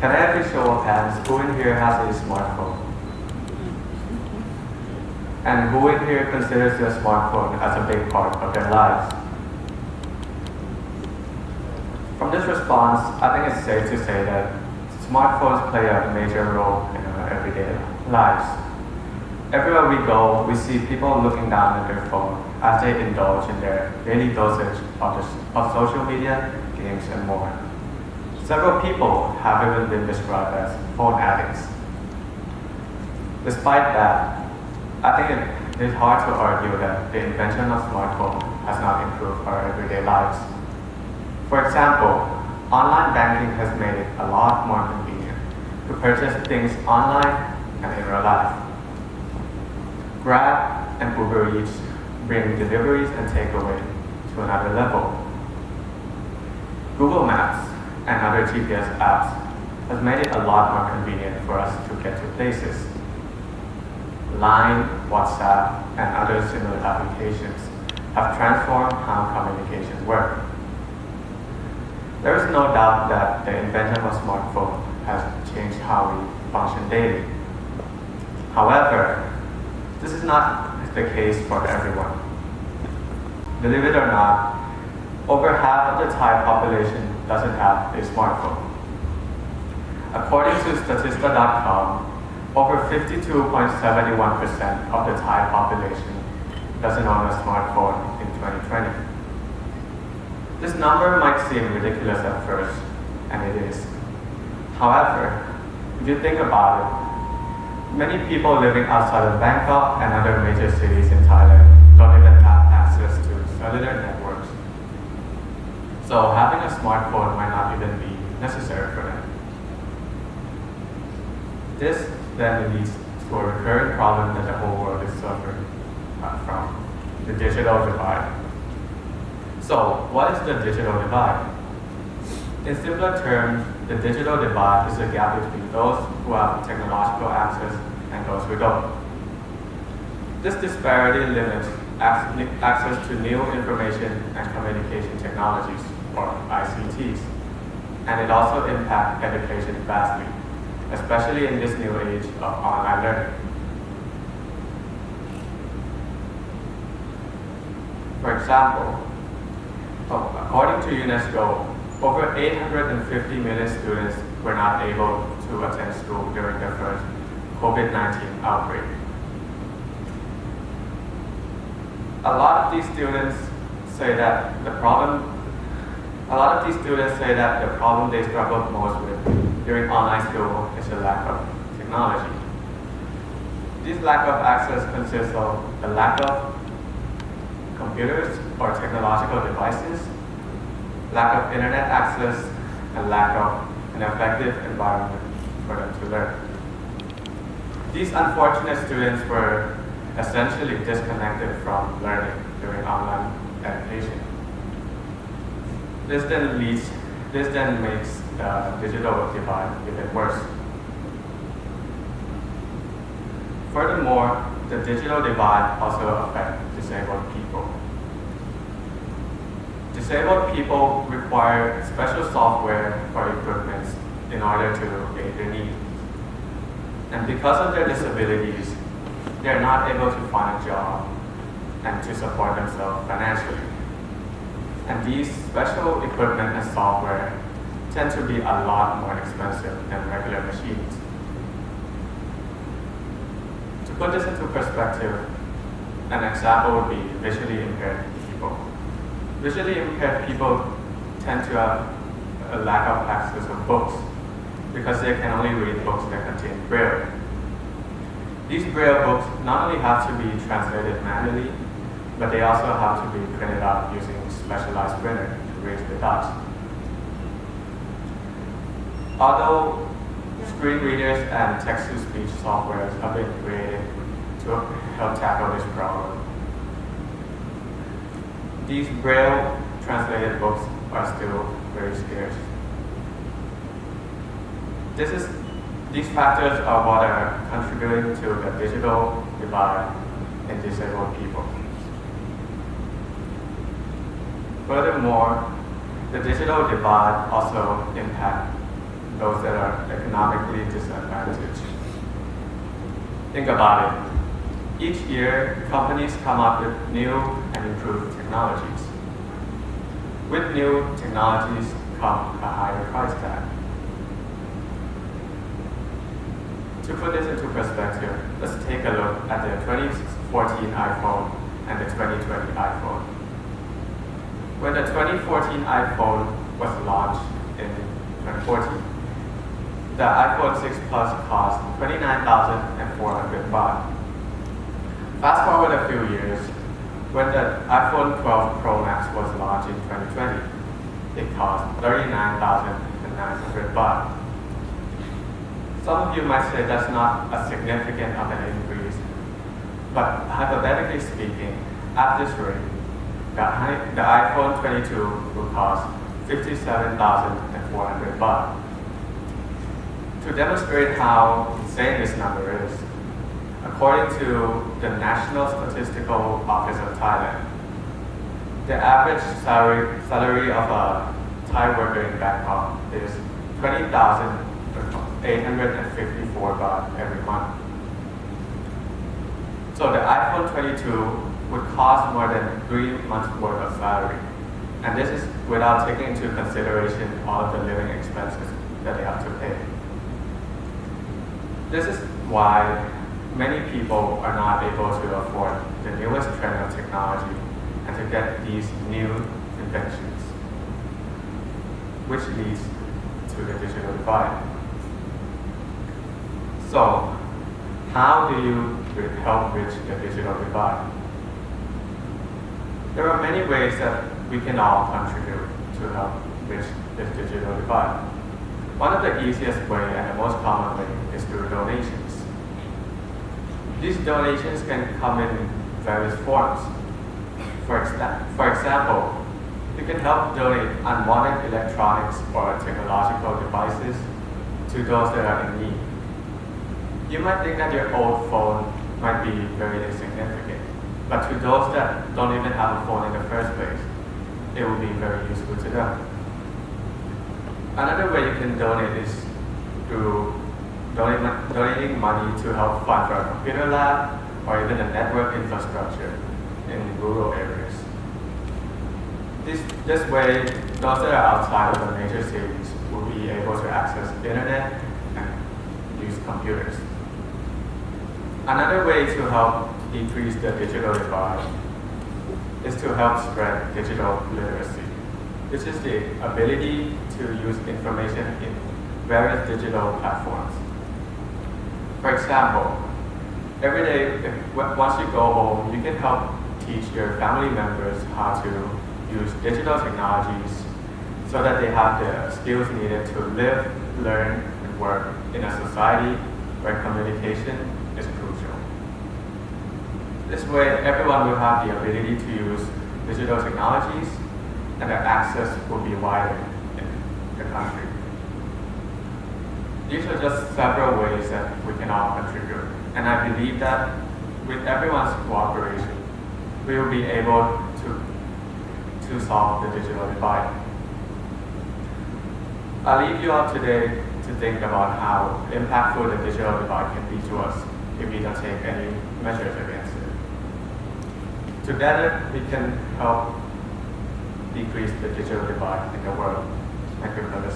Can I have a show of hands? Who in here has a smartphone? And who in here considers their smartphone as a big part of their lives? From this response, I think it's safe to say that smartphones play a major role in our everyday lives. Everywhere we go, we see people looking down at their phone as they indulge in their daily dosage of social media, games, and more. Several people have even been described as phone addicts. Despite that, I think it is hard to argue that the invention of smartphone has not improved our everyday lives. For example, online banking has made it a lot more convenient to purchase things online and in real life. Grab and Uber Eats bring deliveries and takeaway to another level. Google Maps and other GPS apps has made it a lot more convenient for us to get to places. Line, WhatsApp, and other similar applications have transformed how communications work. There is no doubt that the invention of smartphone has changed how we function daily. However, this is not the case for everyone. Believe it or not, over half of the Thai population doesn't have a smartphone. According to Statista.com, over 52.71% of the Thai population doesn't own a smartphone in 2020. This number might seem ridiculous at first, and it is. However, if you think about it, many people living outside of Bangkok and other major cities in Thailand don't even have access to cellular networks. So having a smartphone might not even be necessary for them. This then leads to a recurrent problem that the whole world is suffering from, the digital divide. So, what is the digital divide? In simpler terms, the digital divide is a gap between those who have technological access and those who don't. This disparity limits access to new information and communication technologies, or ICTs, and it also impacts education vastly, especially in this new age of online learning. For example, according to UNESCO, over 850 million students were not able to attend school during the first COVID-19 outbreak. A lot of these students say that the problem they struggled most with during online school is the lack of technology. This lack of access consists of the lack of computers or technological devices, lack of internet access, and lack of an effective environment for them to learn. These unfortunate students were essentially disconnected from learning during online education. This then makes the digital divide even worse. Furthermore, the digital divide also affects disabled people. Disabled people require special software or equipment in order to aid their needs. And because of their disabilities, they are not able to find a job and to support themselves financially. And these special equipment and software tend to be a lot more expensive than regular machines. To put this into perspective, an example would be visually impaired people. Visually impaired people tend to have a lack of access to books because they can only read books that contain Braille. These Braille books not only have to be translated manually, but they also have to be printed out using specialized printer to raise the dots. Although screen readers and text-to-speech softwares have been created to help tackle this problem, these Braille translated books are still very scarce. These factors are what are contributing to the digital divide in disabled people. Furthermore, the digital divide also impacts those that are economically disadvantaged. Think about it. Each year, companies come up with new and improved technologies. With new technologies come a higher price tag. To put this into perspective, let's take a look at the 2014 iPhone and the 2020 iPhone. When the 2014 iPhone was launched in 2014, the iPhone 6 Plus cost 29,400 baht. Fast forward a few years, when the iPhone 12 Pro Max was launched in 2020, it cost 39,900 baht. Some of you might say that's not a significant of an increase, but hypothetically speaking, at this rate, the iPhone 22 will cost 57,400 baht. To demonstrate how insane this number is, according to the National Statistical Office of Thailand, the average salary of a Thai worker in Bangkok is 20,854 baht every month. So the iPhone 22 would cost more than 3 months worth of salary. And this is without taking into consideration all of the living expenses that they have to pay. This is why many people are not able to afford the newest trend of technology and to get these new inventions, which leads to the digital divide. So, how do you help bridge the digital divide? There are many ways that we can all contribute to help bridge this digital divide. One of the easiest way and the most common way is through donations. These donations can come in various forms. For example, you can help donate unwanted electronics or technological devices to those that are in need. You might think that your old phone might be very insignificant, but to those that don't even have a phone in the first place, it will be very useful to them. Another way you can donate is through donating money to help fund for a computer lab or even a network infrastructure in rural areas. This way, those that are outside of the major cities will be able to access the internet and use computers. Another way to help decrease the digital divide is to help spread digital literacy, which is the ability to use information in various digital platforms. For example, every day, once you go home, you can help teach your family members how to use digital technologies so that they have the skills needed to live, learn, and work in a society where communication is crucial. This way, everyone will have the ability to use digital technologies and their access will be wider in the country. These are just several ways that we can all contribute. And I believe that with everyone's cooperation, we will be able to solve the digital divide. I'll leave you all today to think about how impactful the digital divide can be to us if we don't take any measures against it. Together, we can help decrease the digital divide in the world. Thank you for listening.